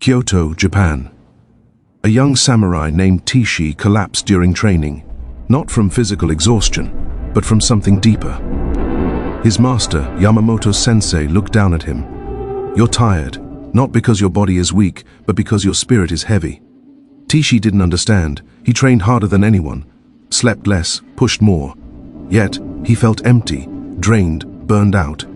Kyoto, Japan. A young samurai named Daichi collapsed during training, not from physical exhaustion, but from something deeper. His master, Yamamoto Sensei, looked down at him. "You're tired, not because your body is weak, but because your spirit is heavy." Daichi didn't understand. He trained harder than anyone, slept less, pushed more. Yet, he felt empty, drained, burned out.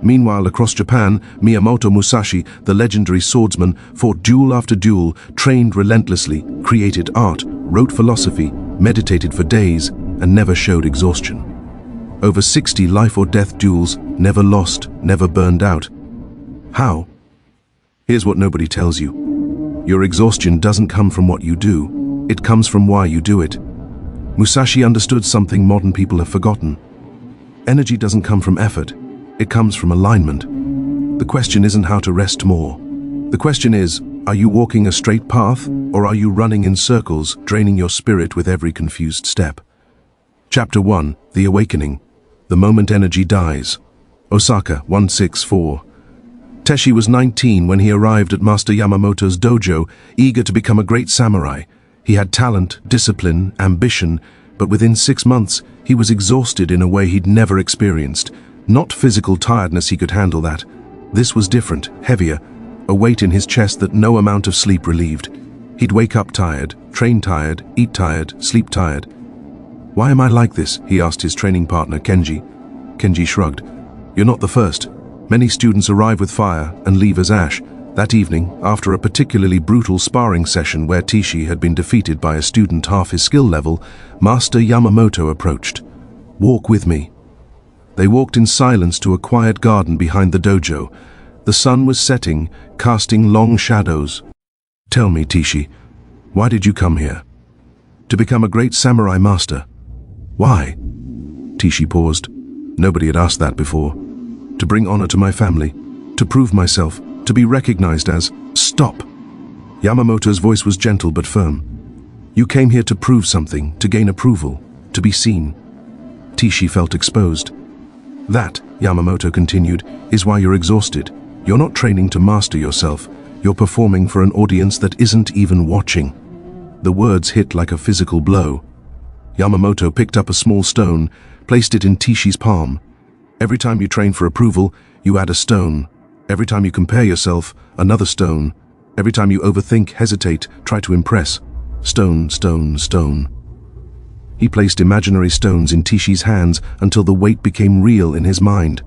Meanwhile, across Japan, Miyamoto Musashi, the legendary swordsman, fought duel after duel, trained relentlessly, created art, wrote philosophy, meditated for days, and never showed exhaustion. Over 60 life-or-death duels, never lost, never burned out. How? Here's what nobody tells you. Your exhaustion doesn't come from what you do, it comes from why you do it. Musashi understood something modern people have forgotten. Energy doesn't come from effort, it comes from alignment. The question isn't how to rest more. The question is, are you walking a straight path, or are you running in circles, draining your spirit with every confused step? Chapter 1, The Awakening. The moment energy dies. Osaka, 164. Daichi was 19 when he arrived at Master Yamamoto's dojo, eager to become a great samurai. He had talent, discipline, ambition, but within 6 months, he was exhausted in a way he'd never experienced. Not physical tiredness, he could handle that. This was different, heavier, a weight in his chest that no amount of sleep relieved. He'd wake up tired, train tired, eat tired, sleep tired. "Why am I like this?" he asked his training partner, Kenji. Kenji shrugged. "You're not the first. Many students arrive with fire and leave as ash." That evening, after a particularly brutal sparring session where Daichi had been defeated by a student half his skill level, Master Yamamoto approached. "Walk with me." They walked in silence to a quiet garden behind the dojo. The sun was setting, casting long shadows. "Tell me, Daichi, why did you come here?" "To become a great samurai master." "Why?" Daichi paused. Nobody had asked that before. "To bring honor to my family, to prove myself, to be recognized as—" "Stop!" Yamamoto's voice was gentle but firm. "You came here to prove something, to gain approval, to be seen." Daichi felt exposed. "That," Yamamoto continued, "is why you're exhausted. You're not training to master yourself. You're performing for an audience that isn't even watching." The words hit like a physical blow. Yamamoto picked up a small stone, placed it in Daichi's palm. Every time you train for approval, you add a stone. Every time you compare yourself, another stone. Every time you overthink, hesitate, try to impress. Stone, stone, stone. He placed imaginary stones in Daichi's hands until the weight became real in his mind.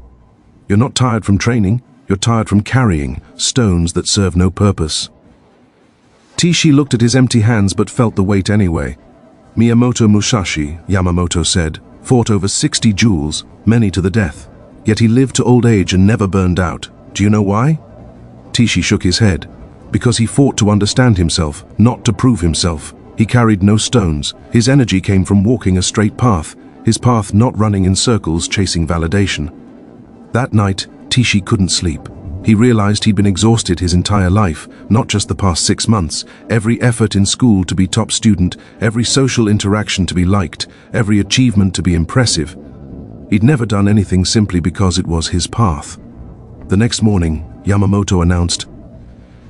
"You're not tired from training, you're tired from carrying stones that serve no purpose." Daichi looked at his empty hands but felt the weight anyway. Miyamoto Musashi, Yamamoto said, fought over 60 duels, many to the death. Yet he lived to old age and never burned out. Do you know why? Daichi shook his head. Because he fought to understand himself, not to prove himself. He carried no stones. His energy came from walking a straight path, his path not running in circles chasing validation. That night, Daichi couldn't sleep. He realized he'd been exhausted his entire life, not just the past 6 months. Every effort in school to be top student, every social interaction to be liked, every achievement to be impressive. He'd never done anything simply because it was his path. The next morning, Yamamoto announced,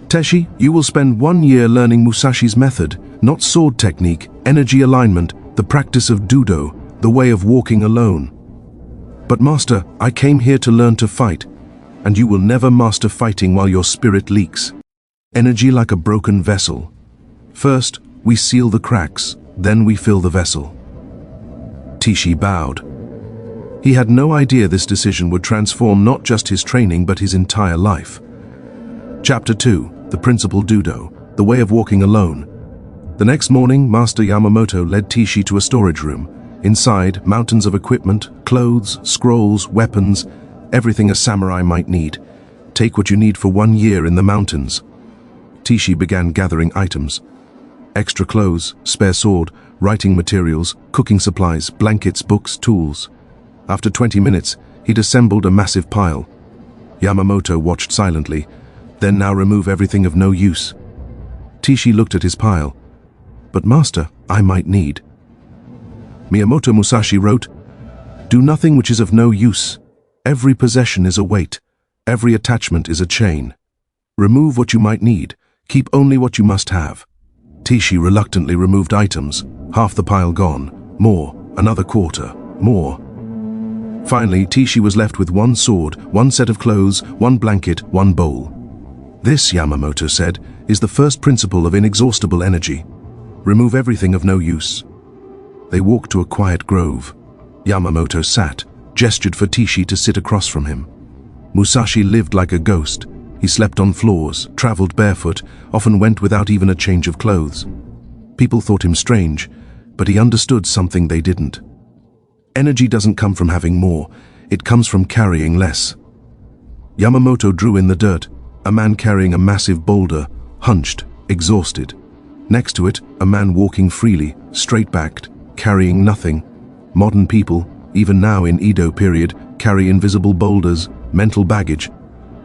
"Daichi, you will spend 1 year learning Musashi's method, not sword technique, energy alignment, the practice of Judo, the way of walking alone." "But Master, I came here to learn to fight, and you will never master fighting while your spirit leaks. Energy like a broken vessel. First, we seal the cracks, then we fill the vessel." Daichi bowed. He had no idea this decision would transform not just his training but his entire life. Chapter 2, The Principal Judo, the way of walking alone. The next morning, Master Yamamoto led Daichi to a storage room. Inside, mountains of equipment, clothes, scrolls, weapons, everything a samurai might need. Take what you need for 1 year in the mountains. Daichi began gathering items. Extra clothes, spare sword, writing materials, cooking supplies, blankets, books, tools. After 20 minutes, he'd assembled a massive pile. Yamamoto watched silently. "Then now remove everything of no use." Daichi looked at his pile. "But Master, I might need." Miyamoto Musashi wrote, "Do nothing which is of no use. Every possession is a weight. Every attachment is a chain. Remove what you might need. Keep only what you must have. Taichi reluctantly removed items, half the pile gone, more, another quarter, more. Finally, Taichi was left with one sword, one set of clothes, one blanket, one bowl. This, Yamamoto said, is the first principle of inexhaustible energy. Remove everything of no use. They walked to a quiet grove. Yamamoto sat, gestured for Taichi to sit across from him. Musashi lived like a ghost. He slept on floors, traveled barefoot, often went without even a change of clothes. People thought him strange, but he understood something they didn't. Energy doesn't come from having more, it comes from carrying less. Yamamoto drew in the dirt, a man carrying a massive boulder, hunched, exhausted. Next to it, a man walking freely, straight-backed, carrying nothing. Modern people, even now in Edo period, carry invisible boulders, mental baggage.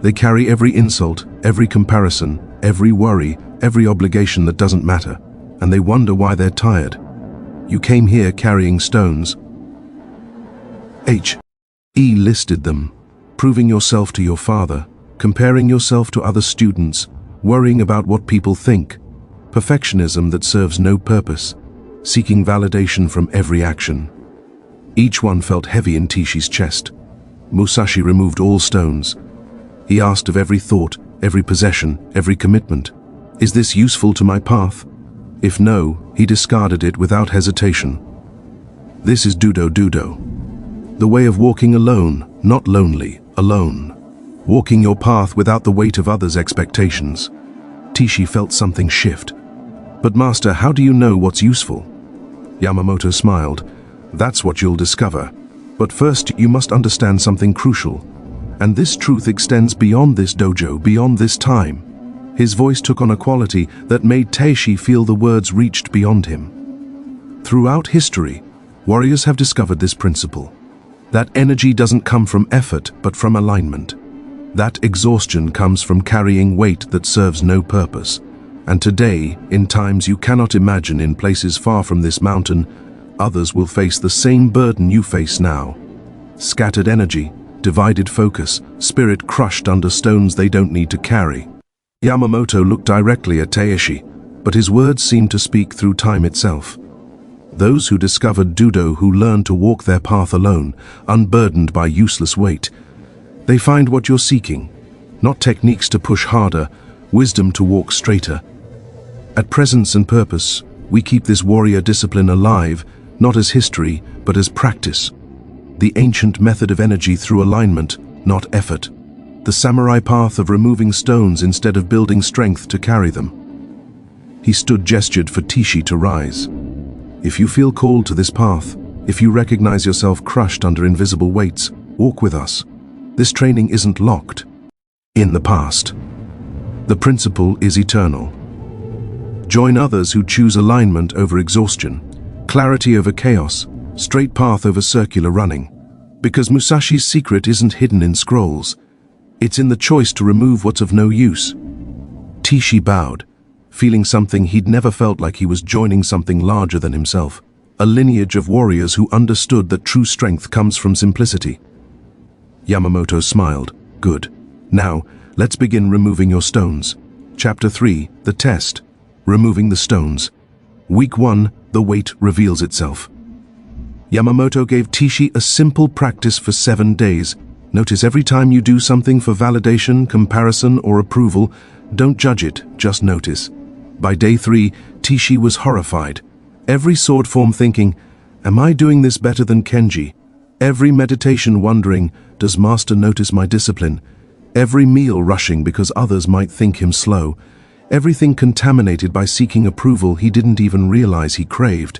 They carry every insult, every comparison, every worry, every obligation that doesn't matter, and they wonder why they're tired. You came here carrying stones. He listed them, proving yourself to your father, comparing yourself to other students, worrying about what people think, perfectionism that serves no purpose, seeking validation from every action. Each one felt heavy in Taichi's chest. Musashi removed all stones. He asked of every thought, every possession, every commitment, "Is this useful to my path?" If no, he discarded it without hesitation. This is Dudo. The way of walking alone, not lonely, alone. Walking your path without the weight of others' expectations. Taichi felt something shift. "But Master, how do you know what's useful?" Yamamoto smiled. "That's what you'll discover. But first, you must understand something crucial. And this truth extends beyond this dojo, beyond this time." His voice took on a quality that made Taichi feel the words reached beyond him. Throughout history, warriors have discovered this principle. That energy doesn't come from effort, but from alignment. That exhaustion comes from carrying weight that serves no purpose. And today, in times you cannot imagine, in places far from this mountain, others will face the same burden you face now. Scattered energy, divided focus, spirit crushed under stones they don't need to carry. Yamamoto looked directly at Taichi, but his words seemed to speak through time itself. Those who discovered Dudo, who learned to walk their path alone, unburdened by useless weight, they find what you're seeking. Not techniques to push harder, wisdom to walk straighter. At Presence and Purpose, we keep this warrior discipline alive, not as history, but as practice. The ancient method of energy through alignment, not effort. The samurai path of removing stones instead of building strength to carry them. He gestured for Taichi to rise. If you feel called to this path, if you recognize yourself crushed under invisible weights, walk with us. This training isn't locked in the past. The principle is eternal. Join others who choose alignment over exhaustion, clarity over chaos, straight path over circular running. Because Musashi's secret isn't hidden in scrolls. It's in the choice to remove what's of no use. Taichi bowed, feeling something he'd never felt, like he was joining something larger than himself. A lineage of warriors who understood that true strength comes from simplicity. Yamamoto smiled. Good. Now, let's begin removing your stones. Chapter 3, the test. Removing the stones. Week 1, the weight reveals itself. Yamamoto gave Taichi a simple practice for 7 days. Notice every time you do something for validation, comparison, or approval, don't judge it, just notice. By day 3, Taichi was horrified. Every sword form thinking, am I doing this better than Kenji? Every meditation wondering, does Master notice my discipline? Every meal rushing because others might think him slow. Everything contaminated by seeking approval he didn't even realize he craved.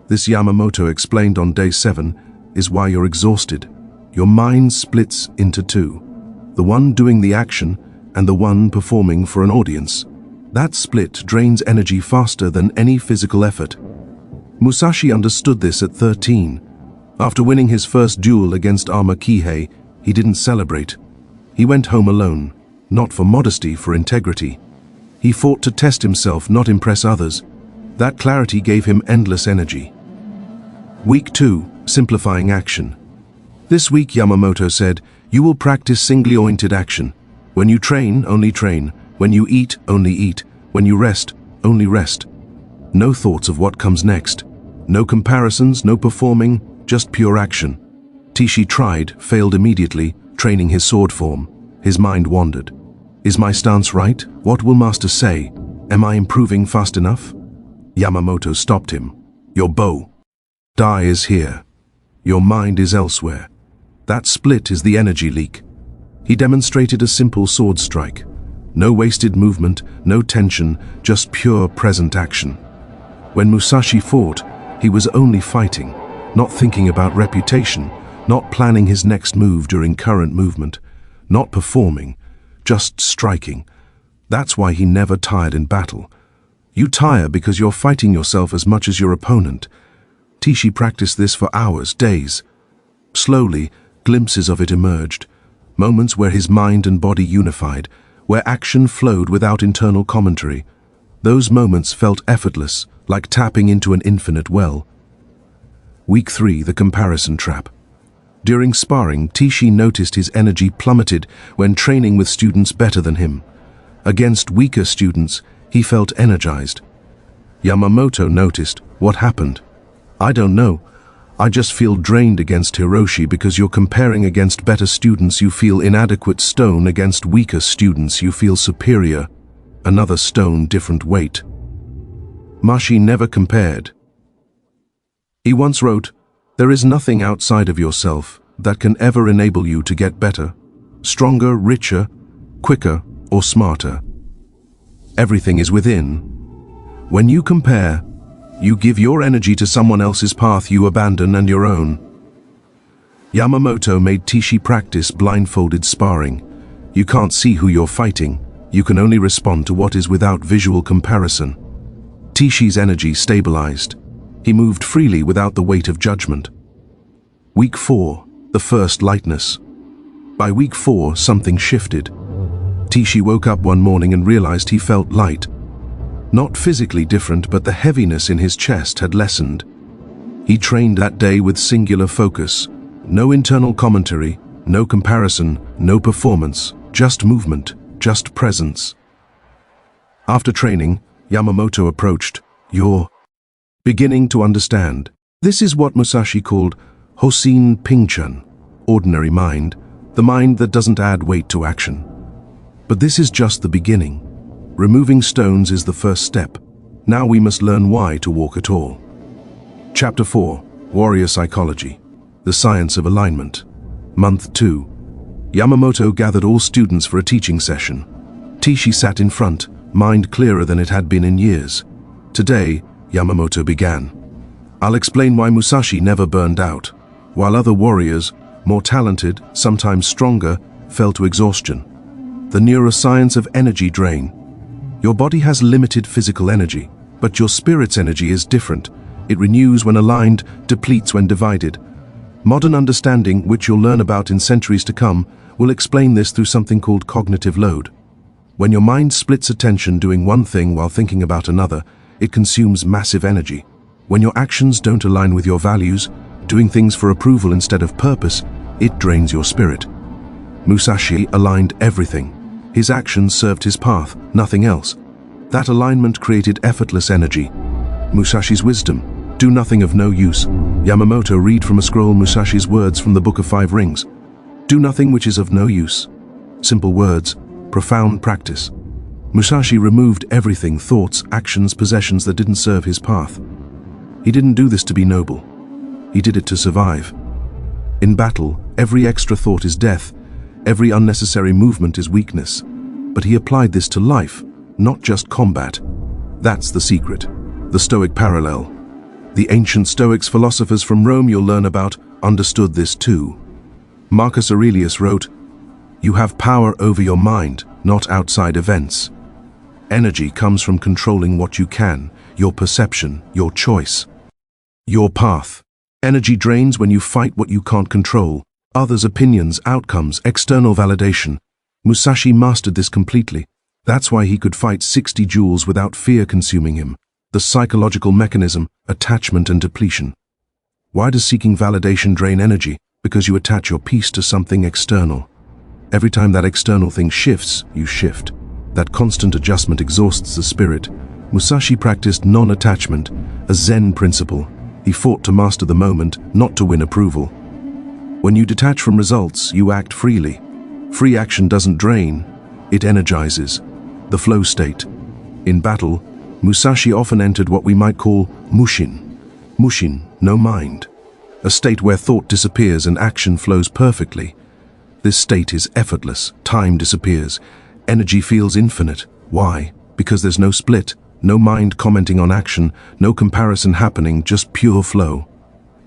This, Yamamoto explained on day 7, is why you're exhausted. Your mind splits into two. The one doing the action and the one performing for an audience. That split drains energy faster than any physical effort. Musashi understood this at 13. After winning his first duel against Arma Kihei, he didn't celebrate. He went home alone, not for modesty, for integrity. He fought to test himself, not impress others. That clarity gave him endless energy. Week 2, simplifying action. This week, Yamamoto said, you will practice singly oriented action. When you train, only train. When you eat, only eat. When you rest, only rest. No thoughts of what comes next. No comparisons, no performing, just pure action. Taichi tried, failed immediately, training his sword form. His mind wandered. Is my stance right? What will master say? Am I improving fast enough? Yamamoto stopped him. Your bow. Die is here. Your mind is elsewhere. That split is the energy leak. He demonstrated a simple sword strike. No wasted movement, no tension, just pure present action. When Musashi fought, he was only fighting, not thinking about reputation, not planning his next move during current movement, not performing, just striking. That's why he never tired in battle. You tire because you're fighting yourself as much as your opponent. Taichi practiced this for hours, days. Slowly, glimpses of it emerged, moments where his mind and body unified, where action flowed without internal commentary. Those moments felt effortless, like tapping into an infinite well. Week 3, the comparison trap. During sparring, Taichi noticed his energy plummeted when training with students better than him. Against weaker students, he felt energized. Yamamoto noticed. What happened? I don't know. I just feel drained against Hiroshi because you're comparing against better students you feel inadequate. Stone against weaker students you feel superior. Another stone, different weight. Musashi never compared. He once wrote, "There is nothing outside of yourself that can ever enable you to get better, stronger, richer, quicker, or smarter. Everything is within. When you compare, you give your energy to someone else's path you abandon and your own." Yamamoto made Taichi practice blindfolded sparring. You can't see who you're fighting. You can only respond to what is without visual comparison. Taichi's energy stabilized. He moved freely without the weight of judgment. Week 4, the first lightness. By week 4, something shifted. Taichi woke up one morning and realized he felt light. Not physically different, but the heaviness in his chest had lessened. He trained that day with singular focus. No internal commentary, no comparison, no performance, just movement, just presence. After training, Yamamoto approached. "You're beginning to understand." This is what Musashi called Hosin Pingchun, ordinary mind, the mind that doesn't add weight to action. But this is just the beginning. Removing stones is the first step. Now we must learn why to walk at all. Chapter 4, Warrior Psychology, the Science of Alignment. Month 2. Yamamoto gathered all students for a teaching session. Taichi sat in front, mind clearer than it had been in years. Today, Yamamoto began. "I'll explain why Musashi never burned out, while other warriors, more talented, sometimes stronger, fell to exhaustion. The neuroscience of energy drain. Your body has limited physical energy, but your spirit's energy is different. It renews when aligned, depletes when divided. Modern understanding, which you'll learn about in centuries to come, will explain this through something called cognitive load. When your mind splits attention doing one thing while thinking about another, it consumes massive energy. When your actions don't align with your values, doing things for approval instead of purpose, it drains your spirit. Musashi aligned everything. His actions served his path, nothing else. That alignment created effortless energy. Musashi's wisdom, do nothing of no use. Yamamoto read from a scroll Musashi's words from the Book of Five Rings. Do nothing which is of no use. Simple words, profound practice. Musashi removed everything, thoughts, actions, possessions that didn't serve his path. He didn't do this to be noble. He did it to survive. In battle, every extra thought is death. Every unnecessary movement is weakness. But he applied this to life, not just combat. That's the secret. The Stoic parallel. The ancient Stoics, philosophers from Rome you'll learn about, understood this too. Marcus Aurelius wrote, "You have power over your mind, not outside events." Energy comes from controlling what you can, your perception, your choice, your path. Energy drains when you fight what you can't control. Others' opinions, outcomes, external validation. Musashi mastered this completely. That's why he could fight 60 duels without fear consuming him. The psychological mechanism, attachment and depletion. Why does seeking validation drain energy? Because you attach your peace to something external. Every time that external thing shifts, you shift. That constant adjustment exhausts the spirit. Musashi practiced non-attachment, a Zen principle. He fought to master the moment, not to win approval. When you detach from results, you act freely. Free action doesn't drain, it energizes. The flow state. In battle, Musashi often entered what we might call mushin. Mushin, no mind. A state where thought disappears and action flows perfectly. This state is effortless, time disappears, energy feels infinite. Why? Because there's no split, no mind commenting on action, no comparison happening, just pure flow.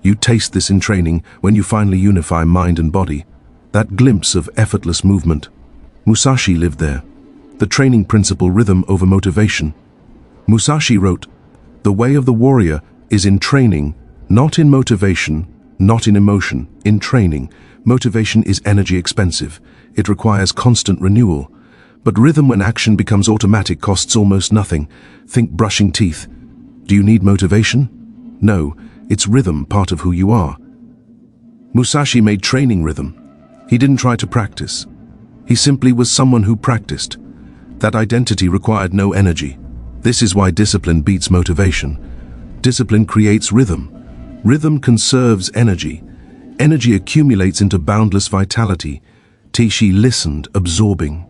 You taste this in training when you finally unify mind and body. That glimpse of effortless movement. Musashi lived there. The training principle, rhythm over motivation. Musashi wrote, "The way of the warrior is in training, not in motivation, not in emotion, in training. Motivation is energy expensive. It requires constant renewal. But rhythm, when action becomes automatic, costs almost nothing. Think brushing teeth. Do you need motivation? No, it's rhythm, part of who you are." Musashi made training rhythm. He didn't try to practice. He simply was someone who practiced. That identity required no energy. This is why discipline beats motivation. Discipline creates rhythm. Rhythm conserves energy. Energy accumulates into boundless vitality. Taichi listened, absorbing.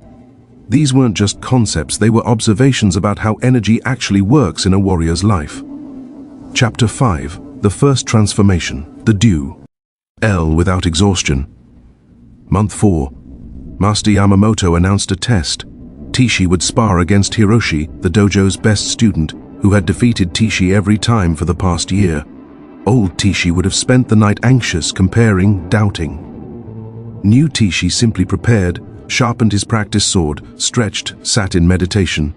These weren't just concepts, they were observations about how energy actually works in a warrior's life. Chapter 5. The first transformation, the duel without exhaustion. Month 4. Master Yamamoto announced a test. Taichi would spar against Hiroshi, the dojo's best student, who had defeated Taichi every time for the past year. Old Taichi would have spent the night anxious, comparing, doubting. New Taichi simply prepared, sharpened his practice sword, stretched, sat in meditation.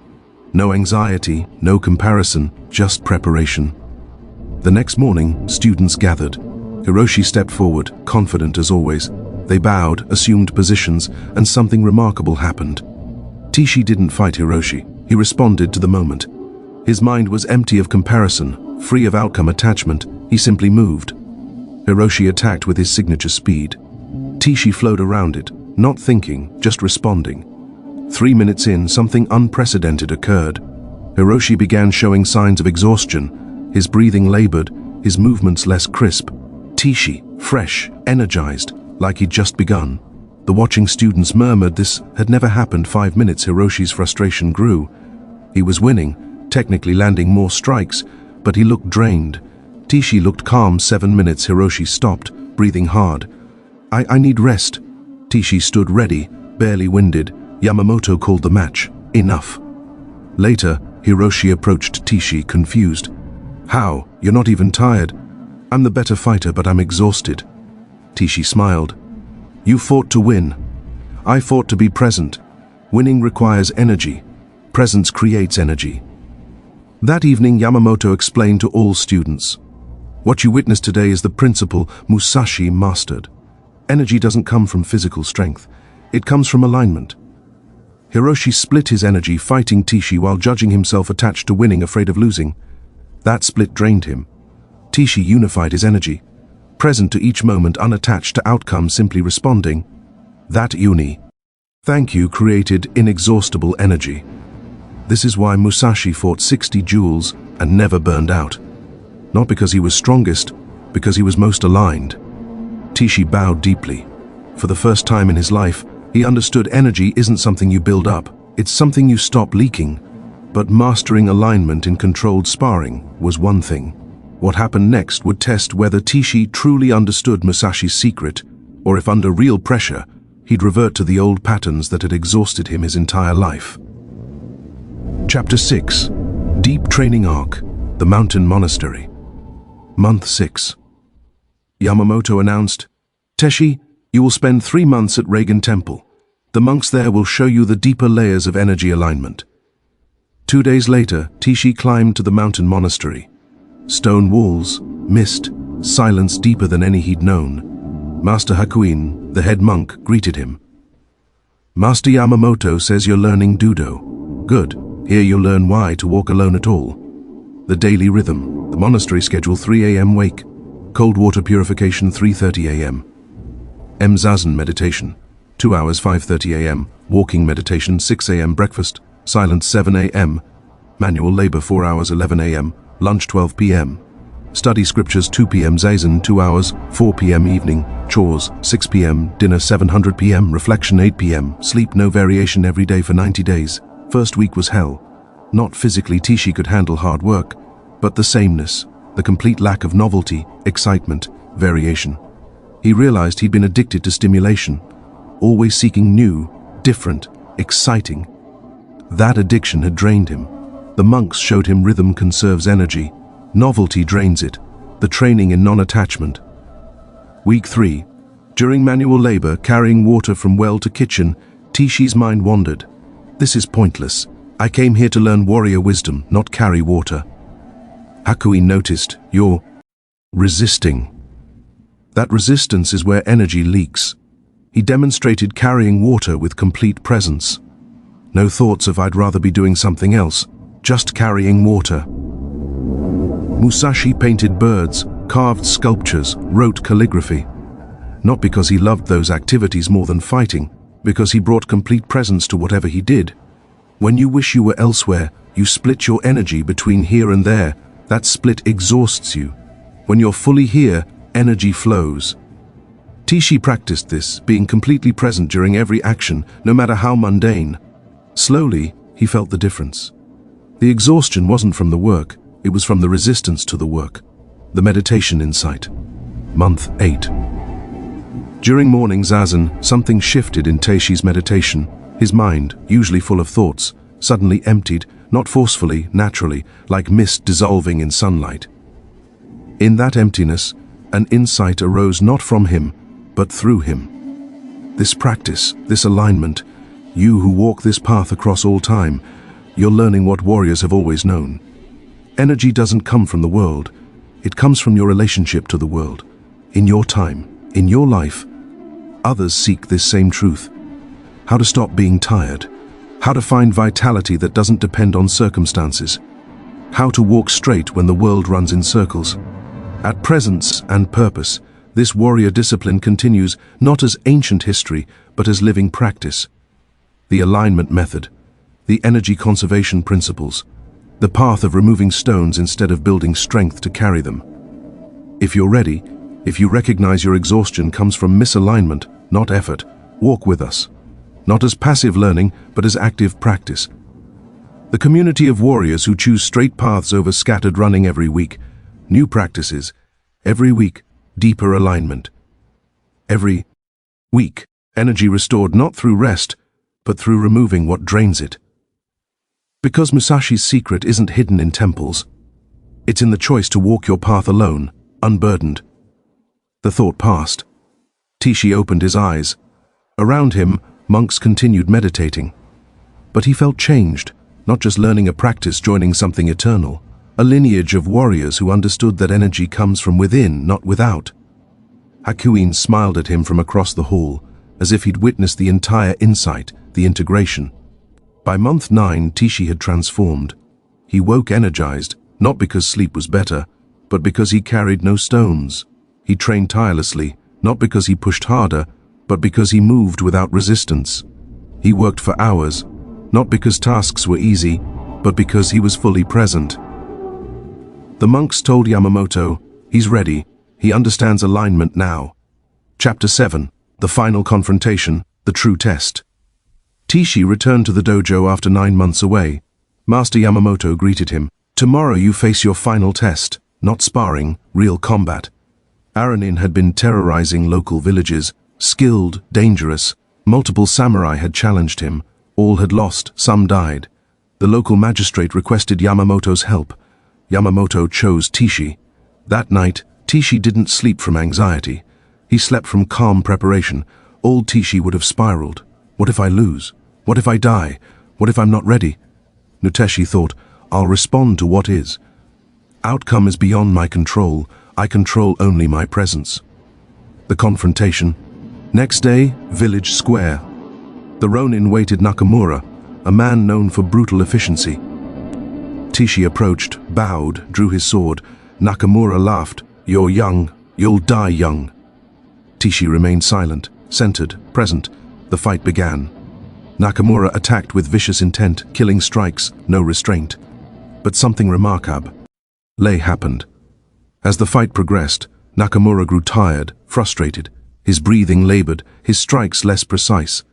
No anxiety, no comparison, just preparation. The next morning, students gathered. Hiroshi stepped forward, confident as always. They bowed, assumed positions, and something remarkable happened. Taichi didn't fight Hiroshi. He responded to the moment. His mind was empty of comparison, free of outcome attachment. He simply moved. Hiroshi attacked with his signature speed. Taichi flowed around it, not thinking, just responding. 3 minutes in, something unprecedented occurred. Hiroshi began showing signs of exhaustion. His breathing labored, his movements less crisp. Taichi, fresh, energized, like he'd just begun. The watching students murmured this had never happened. 5 minutes, Hiroshi's frustration grew. He was winning, technically landing more strikes, but he looked drained. Taichi looked calm. 7 minutes, Hiroshi stopped, breathing hard. I need rest. Taichi stood ready, barely winded. Yamamoto called the match. Enough. Later, Hiroshi approached Taichi, confused. How? You're not even tired. I'm the better fighter, but I'm exhausted. Taichi smiled. You fought to win. I fought to be present. Winning requires energy. Presence creates energy. That evening, Yamamoto explained to all students. What you witnessed today is the principle Musashi mastered. Energy doesn't come from physical strength. It comes from alignment. Hiroshi split his energy fighting Taichi while judging himself attached to winning, afraid of losing. That split drained him. Taichi unified his energy, present to each moment, unattached to outcome, simply responding. That thank you created inexhaustible energy. This is why Musashi fought 60 duels and never burned out. Not because he was strongest, because he was most aligned. Taichi bowed deeply. For the first time in his life, he understood energy isn't something you build up, it's something you stop leaking. But mastering alignment in controlled sparring was one thing. What happened next would test whether Taichi truly understood Musashi's secret, or if under real pressure, he'd revert to the old patterns that had exhausted him his entire life. Chapter 6. Deep Training Arc, the Mountain Monastery. Month 6. Yamamoto announced, Taichi, you will spend 3 months at Reigen Temple. The monks there will show you the deeper layers of energy alignment. 2 days later, Taichi climbed to the mountain monastery. Stone walls, mist, silence deeper than any he'd known. Master Hakuin, the head monk, greeted him. Master Yamamoto says you're learning Judo. Good. Here you'll learn why to walk alone at all. The daily rhythm, the monastery schedule: 3 a.m. wake, cold water purification 3:30 a.m. Zazen meditation, 2 hours 5:30 a.m. Walking meditation 6 a.m. breakfast, silence 7 a.m., manual labor 4 hours 11 a.m., lunch 12 p.m., study scriptures 2 p.m., zazen 2 hours, 4 p.m. evening, chores 6 p.m., dinner 700 p.m., reflection 8 p.m., sleep no variation every day for 90 days. First week was hell. Not physically Taichi could handle hard work, but the sameness, the complete lack of novelty, excitement, variation. He realized he'd been addicted to stimulation, always seeking new, different, exciting. That addiction had drained him. The monks showed him rhythm conserves energy, novelty drains it, the training in non-attachment. Week 3. During manual labor, carrying water from well to kitchen, Taichi's mind wandered. This is pointless. I came here to learn warrior wisdom, not carry water. Hakuin noticed, you're resisting. That resistance is where energy leaks. He demonstrated carrying water with complete presence. No thoughts of I'd rather be doing something else, just carrying water. Musashi painted birds, carved sculptures, wrote calligraphy. Not because he loved those activities more than fighting, because he brought complete presence to whatever he did. When you wish you were elsewhere, you split your energy between here and there. That split exhausts you. When you're fully here, energy flows. Taichi practiced this, being completely present during every action, no matter how mundane. Slowly, he felt the difference. The exhaustion wasn't from the work, it was from the resistance to the work. The meditation insight. Month 8. During morning zazen, something shifted in Taichi's meditation. His mind, usually full of thoughts, suddenly emptied, not forcefully, naturally, like mist dissolving in sunlight. In that emptiness, an insight arose not from him, but through him. This practice, this alignment, you who walk this path across all time, you're learning what warriors have always known. Energy doesn't come from the world, it comes from your relationship to the world. In your time, in your life, others seek this same truth. How to stop being tired. How to find vitality that doesn't depend on circumstances. How to walk straight when the world runs in circles. At presence and purpose, this warrior discipline continues not as ancient history, but as living practice. The alignment method, the energy conservation principles, the path of removing stones instead of building strength to carry them. If you're ready, if you recognize your exhaustion comes from misalignment, not effort, walk with us. Not as passive learning, but as active practice. The community of warriors who choose straight paths over scattered running every week. New practices. Every week, deeper alignment. Every week, energy restored not through rest, but through removing what drains it. Because Musashi's secret isn't hidden in temples. It's in the choice to walk your path alone, unburdened. The thought passed. Taichi opened his eyes. Around him, monks continued meditating. But he felt changed, not just learning a practice, joining something eternal. A lineage of warriors who understood that energy comes from within, not without. Hakuin smiled at him from across the hall, as if he'd witnessed the entire insight, the integration. By month 9, Taichi had transformed. He woke energized, not because sleep was better, but because he carried no stones. He trained tirelessly, not because he pushed harder, but because he moved without resistance. He worked for hours, not because tasks were easy, but because he was fully present. The monks told Yamamoto, he's ready, he understands alignment now. Chapter 7, the final confrontation, the true test. Taichi returned to the dojo after 9 months away. Master Yamamoto greeted him. Tomorrow you face your final test, not sparring, real combat. Aranin had been terrorizing local villages, skilled, dangerous. Multiple samurai had challenged him. All had lost, some died. The local magistrate requested Yamamoto's help. Yamamoto chose Taichi. That night, Taichi didn't sleep from anxiety. He slept from calm preparation. Old Taichi would have spiraled. What if I lose? What if I die? What if I'm not ready? Nuteshi thought, I'll respond to what is. Outcome is beyond my control. I control only my presence. The confrontation. Next day, village square. The Ronin waited Nakamura, a man known for brutal efficiency. Taichi approached, bowed, drew his sword. Nakamura laughed. You're young. You'll die young. Taichi remained silent, centered, present. The fight began. Nakamura attacked with vicious intent, killing strikes, no restraint. But something remarkable happened. As the fight progressed, Nakamura grew tired, frustrated. His breathing labored, his strikes less precise.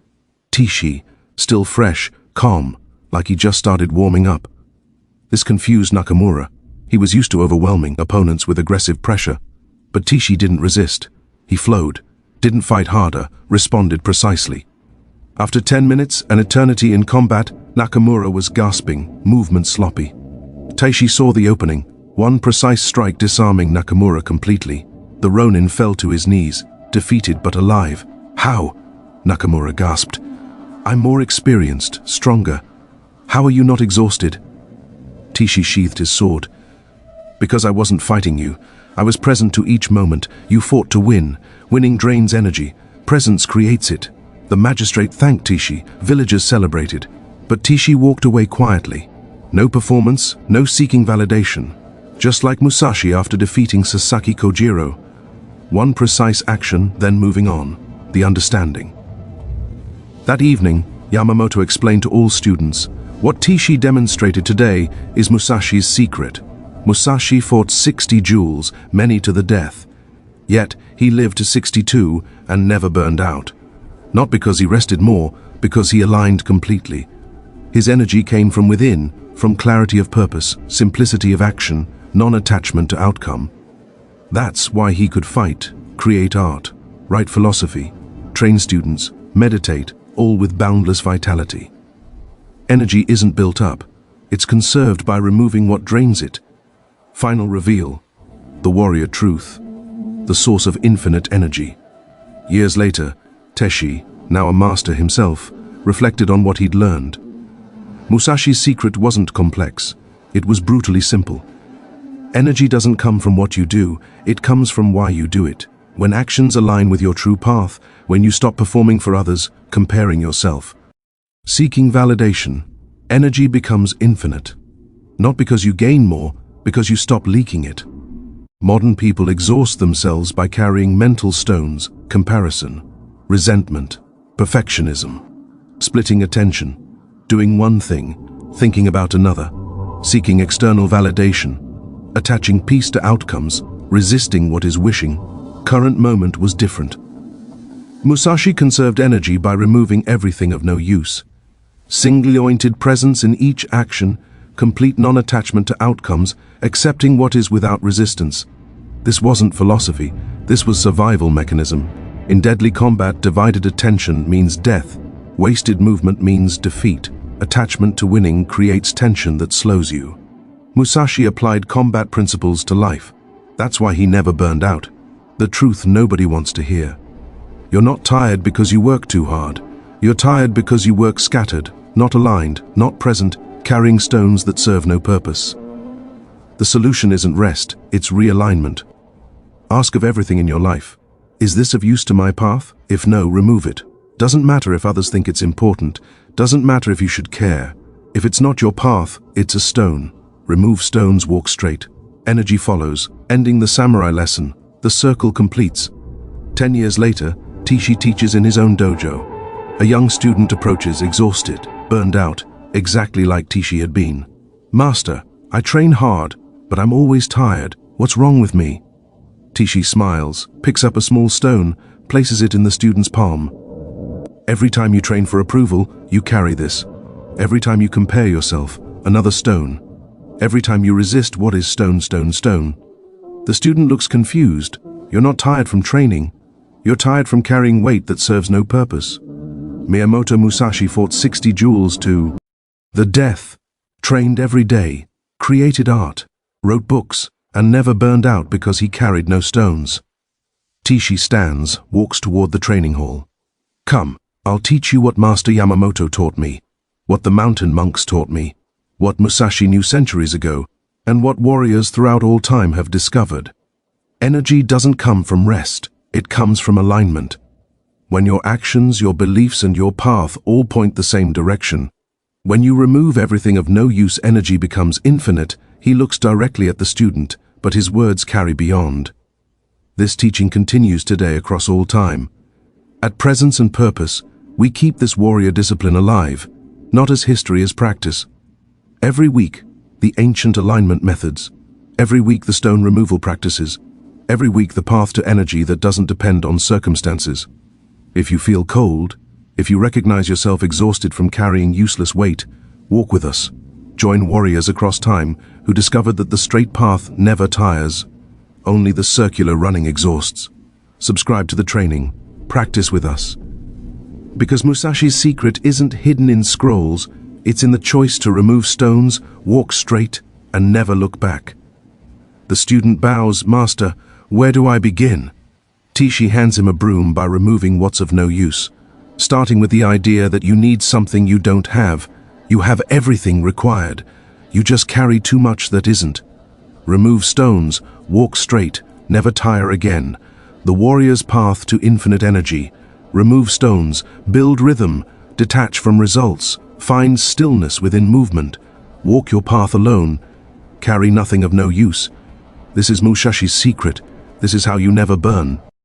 Taichi, still fresh, calm, like he just started warming up. This confused Nakamura. He was used to overwhelming opponents with aggressive pressure. But Taichi didn't resist. He flowed, didn't fight harder, responded precisely. After 10 minutes, an eternity in combat, Nakamura was gasping, movement sloppy. Taichi saw the opening, one precise strike disarming Nakamura completely. The Ronin fell to his knees, defeated but alive. How? Nakamura gasped. I'm more experienced, stronger. How are you not exhausted? Taichi sheathed his sword. Because I wasn't fighting you. I was present to each moment. You fought to win. Winning drains energy. Presence creates it. The magistrate thanked Taichi. Villagers celebrated. But Taichi walked away quietly. No performance, no seeking validation. Just like Musashi after defeating Sasaki Kojiro. One precise action, then moving on. The understanding. That evening, Yamamoto explained to all students, what Taichi demonstrated today is Musashi's secret. Musashi fought 60 duels, many to the death. Yet, he lived to 62 and never burned out. Not because he rested more, because he aligned completely. His energy came from within, from clarity of purpose, simplicity of action, non-attachment to outcome. That's why he could fight, create art, write philosophy, train students, meditate, all with boundless vitality. Energy isn't built up. It's conserved by removing what drains it. Final reveal, the warrior truth, the source of infinite energy. Years later, Taichi, now a master himself, reflected on what he'd learned. Musashi's secret wasn't complex. It was brutally simple. Energy doesn't come from what you do, it comes from why you do it. When actions align with your true path, when you stop performing for others, comparing yourself. Seeking validation, energy becomes infinite. Not because you gain more, because you stop leaking it. Modern people exhaust themselves by carrying mental stones, comparison, resentment, perfectionism, splitting attention, doing one thing, thinking about another, seeking external validation, attaching peace to outcomes, resisting what is wishing. Current moment was different. Musashi conserved energy by removing everything of no use. Single-pointed presence in each action, complete non-attachment to outcomes, accepting what is without resistance. This wasn't philosophy, this was survival mechanism. In deadly combat, divided attention means death. Wasted movement means defeat. Attachment to winning creates tension that slows you. Musashi applied combat principles to life. That's why he never burned out. The truth nobody wants to hear. You're not tired because you work too hard. You're tired because you work scattered, not aligned, not present, carrying stones that serve no purpose. The solution isn't rest, it's realignment. Ask of everything in your life. Is this of use to my path? If no, remove it. Doesn't matter if others think it's important. Doesn't matter if you should care. If it's not your path, it's a stone. Remove stones, walk straight. Energy follows, ending the samurai lesson. The circle completes. 10 years later, Taichi teaches in his own dojo. A young student approaches, exhausted, burned out, exactly like Taichi had been. Master, I train hard, but I'm always tired. What's wrong with me? Taichi smiles, picks up a small stone, places it in the student's palm. Every time you train for approval, you carry this. Every time you compare yourself, another stone. Every time you resist, what is stone, stone, stone? The student looks confused. You're not tired from training. You're tired from carrying weight that serves no purpose. Miyamoto Musashi fought 60 duels to the death, trained every day, created art, wrote books, and never burned out because he carried no stones. Taichi stands, walks toward the training hall. Come, I'll teach you what Master Yamamoto taught me, what the mountain monks taught me, what Musashi knew centuries ago, and what warriors throughout all time have discovered. Energy doesn't come from rest, it comes from alignment. When your actions, your beliefs, and your path all point the same direction. When you remove everything of no use, energy becomes infinite. He looks directly at the student, but his words carry beyond. This teaching continues today across all time. At presence and purpose, We keep this warrior discipline alive, not as history as practice. Every week, the ancient alignment methods. Every week, the stone removal practices. Every week, the path to energy that doesn't depend on circumstances. If you feel cold, if you recognize yourself exhausted from carrying useless weight, walk with us. Join warriors across time who discovered that the straight path never tires. Only the circular running exhausts. Subscribe to the training. Practice with us. Because Musashi's secret isn't hidden in scrolls, it's in the choice to remove stones, walk straight, and never look back. The student bows, "Master, where do I begin?" Taichi hands him a broom by removing what's of no use, starting with the idea that you need something you don't have. You have everything required. You just carry too much that isn't. Remove stones, walk straight, never tire again. The warrior's path to infinite energy. Remove stones, build rhythm, detach from results, find stillness within movement. Walk your path alone. Carry nothing of no use. This is Musashi's secret. This is how you never burn.